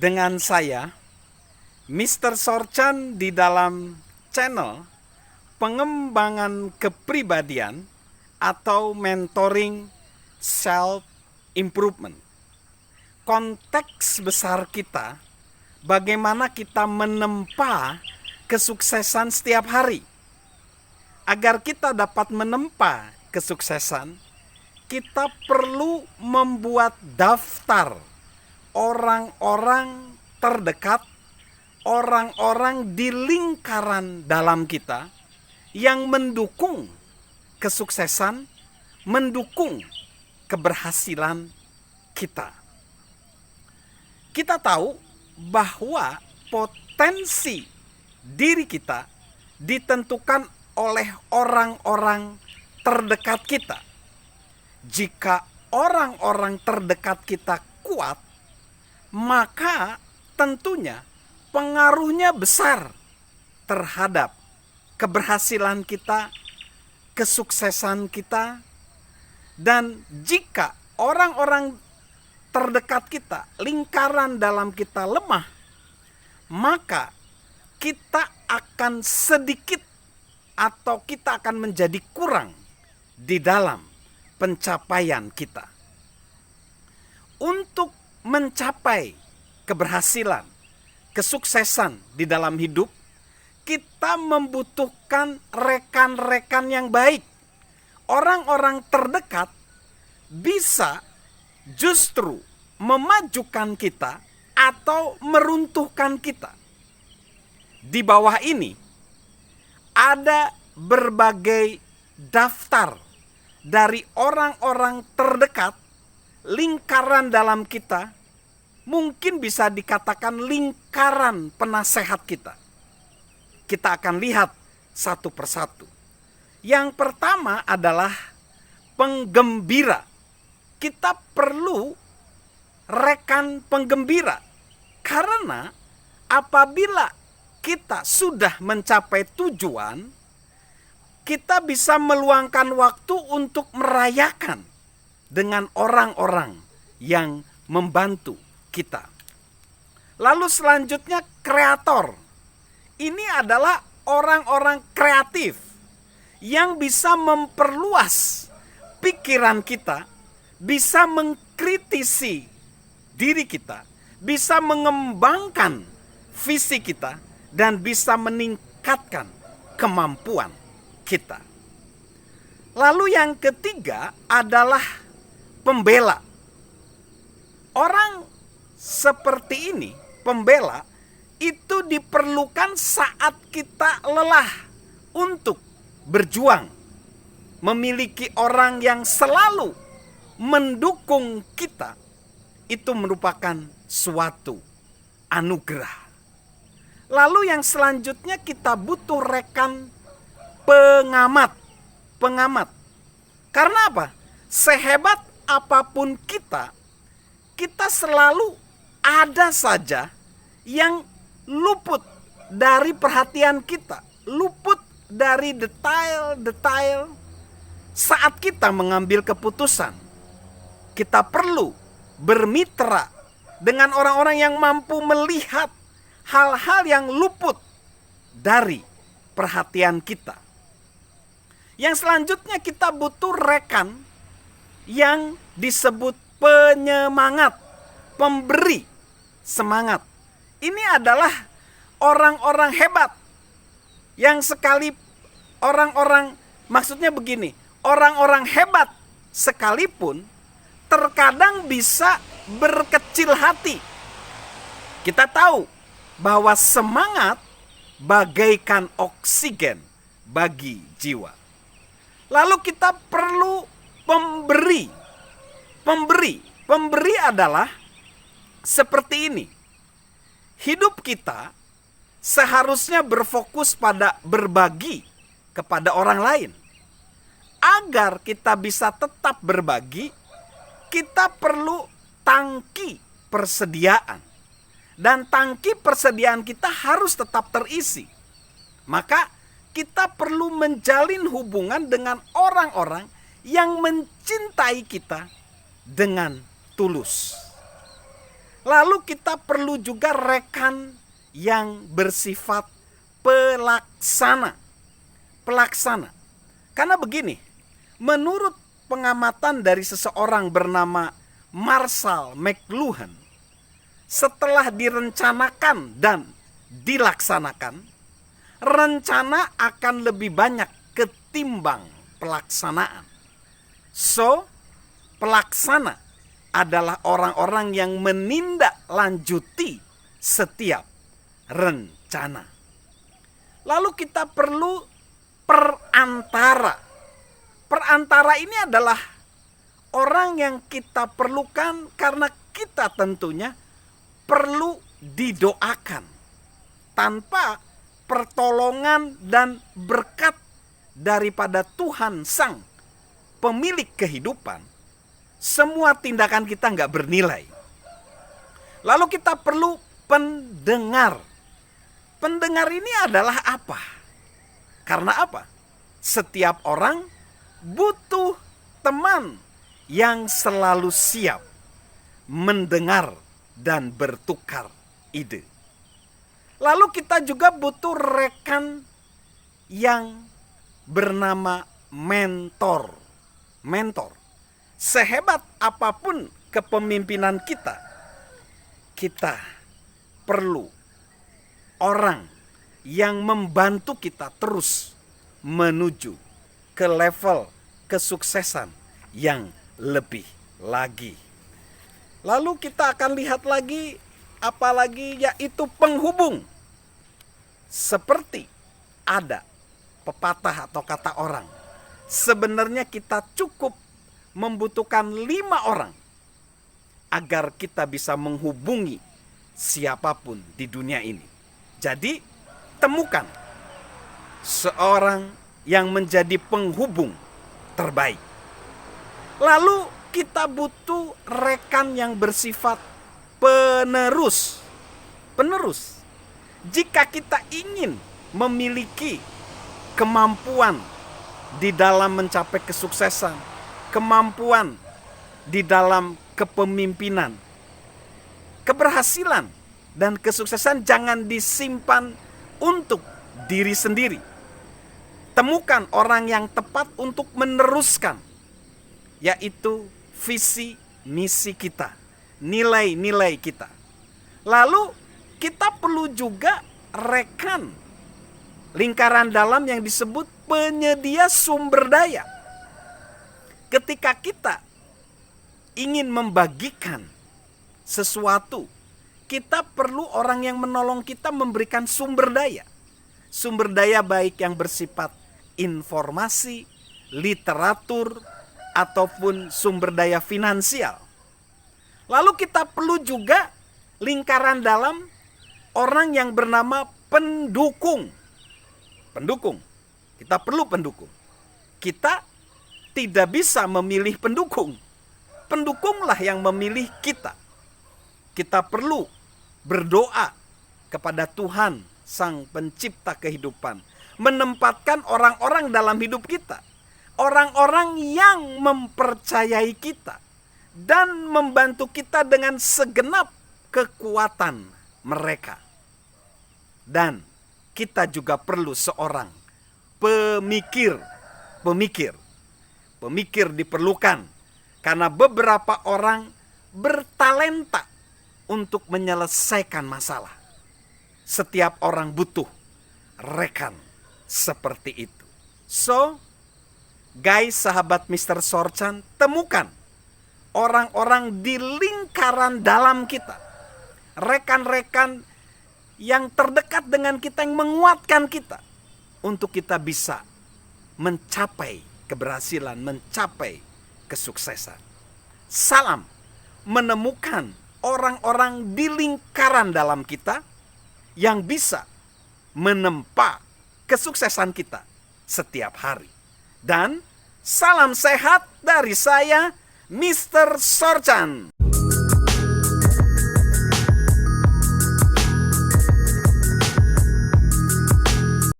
dengan saya, Mr. Sorchan, di dalam channel pengembangan kepribadian atau mentoring self improvement. Konteks besar kita, bagaimana kita menempa kesuksesan setiap hari. Agar kita dapat menempa kesuksesan, kita perlu membuat daftar orang-orang terdekat, orang-orang di lingkaran dalam kita yang mendukung kesuksesan, mendukung keberhasilan kita. Kita tahu bahwa potensi diri kita ditentukan oleh orang-orang terdekat kita. Jika orang-orang terdekat kita kuat, maka tentunya pengaruhnya besar terhadap keberhasilan kita, kesuksesan kita. Dan jika orang-orang terdekat kita, lingkaran dalam kita lemah, maka kita akan sedikit atau kita akan menjadi kurang di dalam pencapaian kita. Untuk mencapai keberhasilan, kesuksesan di dalam hidup, kita membutuhkan rekan-rekan yang baik. Orang-orang terdekat bisa justru memajukan kita atau meruntuhkan kita. Di bawah ini ada berbagai daftar dari orang-orang terdekat, lingkaran dalam kita, mungkin bisa dikatakan lingkaran penasehat kita. Kita akan lihat satu persatu. Yang pertama adalah penggembira. Kita perlu rekan penggembira, karena apabila kita sudah mencapai tujuan, kita bisa meluangkan waktu untuk merayakan dengan orang-orang yang membantu kita. Lalu selanjutnya kreator. Ini adalah orang-orang kreatif yang bisa memperluas pikiran kita, bisa mengkritisi diri kita, bisa mengembangkan visi kita, dan bisa meningkatkan kemampuan kita. Lalu yang ketiga adalah pembela. Orang seperti ini, pembela, itu diperlukan saat kita lelah untuk berjuang. Memiliki orang yang selalu mendukung kita, itu merupakan suatu anugerah. Lalu yang selanjutnya kita butuh rekan pengamat. Pengamat. Karena apa? Sehebat apapun kita selalu ada saja yang luput dari perhatian kita, luput dari detail-detail saat kita mengambil keputusan. Kita perlu bermitra dengan orang-orang yang mampu melihat hal-hal yang luput dari perhatian kita. Yang selanjutnya kita butuh rekan yang disebut penyemangat, pemberi semangat. Ini adalah orang-orang hebat yang maksudnya begini, orang-orang hebat sekalipun terkadang bisa berkecil hati. Kita tahu bahwa semangat bagaikan oksigen bagi jiwa. Lalu kita perlu pemberi. Pemberi adalah seperti ini. Hidup kita seharusnya berfokus pada berbagi kepada orang lain. Agar kita bisa tetap berbagi, kita perlu tangki persediaan. Dan tangki persediaan kita harus tetap terisi. Maka kita perlu menjalin hubungan dengan orang-orang yang mencintai kita dengan tulus. Lalu kita perlu juga rekan yang bersifat pelaksana. Pelaksana. Karena begini, menurut pengamatan dari seseorang bernama Marshall McLuhan, setelah direncanakan dan dilaksanakan, rencana akan lebih banyak ketimbang pelaksanaan. So, pelaksana adalah orang-orang yang menindaklanjuti setiap rencana. Lalu kita perlu perantara. Perantara ini adalah orang yang kita perlukan karena kita tentunya perlu didoakan. Tanpa pertolongan dan berkat daripada Tuhan Sang Pemilik kehidupan, semua tindakan kita nggak bernilai. Lalu kita perlu pendengar. Pendengar ini adalah apa? Karena apa? Setiap orang butuh teman yang selalu siap mendengar dan bertukar ide. Lalu kita juga butuh rekan yang bernama mentor. Mentor. Sehebat apapun kepemimpinan kita, kita perlu orang yang membantu kita terus menuju ke level kesuksesan yang lebih lagi. Lalu kita akan lihat lagi, apalagi yaitu penghubung. Seperti ada pepatah atau kata orang, sebenarnya kita cukup membutuhkan 5 orang agar kita bisa menghubungi siapapun di dunia ini. Jadi, temukan seorang yang menjadi penghubung terbaik. Lalu kita butuh rekan yang bersifat penerus. Penerus. Jika kita ingin memiliki kemampuan di dalam mencapai kesuksesan, kemampuan di dalam kepemimpinan, keberhasilan dan kesuksesan jangan disimpan untuk diri sendiri. Temukan orang yang tepat untuk meneruskan, yaitu visi misi kita, nilai-nilai kita. Lalu kita perlu juga rekan lingkaran dalam yang disebut penyedia sumber daya. Ketika kita ingin membagikan sesuatu, kita perlu orang yang menolong kita memberikan sumber daya. Sumber daya baik yang bersifat informasi, literatur, ataupun sumber daya finansial. Lalu kita perlu juga lingkaran dalam orang yang bernama pendukung. Pendukung. Kita perlu pendukung. Kita tidak bisa memilih pendukung. Pendukunglah yang memilih kita. Kita perlu berdoa kepada Tuhan, Sang Pencipta kehidupan, menempatkan orang-orang dalam hidup kita. Orang-orang yang mempercayai kita dan membantu kita dengan segenap kekuatan mereka. Dan kita juga perlu seorang pemikir. Pemikir diperlukan karena beberapa orang bertalenta untuk menyelesaikan masalah. Setiap orang butuh rekan seperti itu. So, guys, sahabat Mr. Sorchan, temukan orang-orang di lingkaran dalam kita. Rekan-rekan yang terdekat dengan kita, yang menguatkan kita. Untuk kita bisa mencapai keberhasilan, mencapai kesuksesan. Salam menemukan orang-orang di lingkaran dalam kita yang bisa menempa kesuksesan kita setiap hari. Dan salam sehat dari saya, Mr. Sorchan.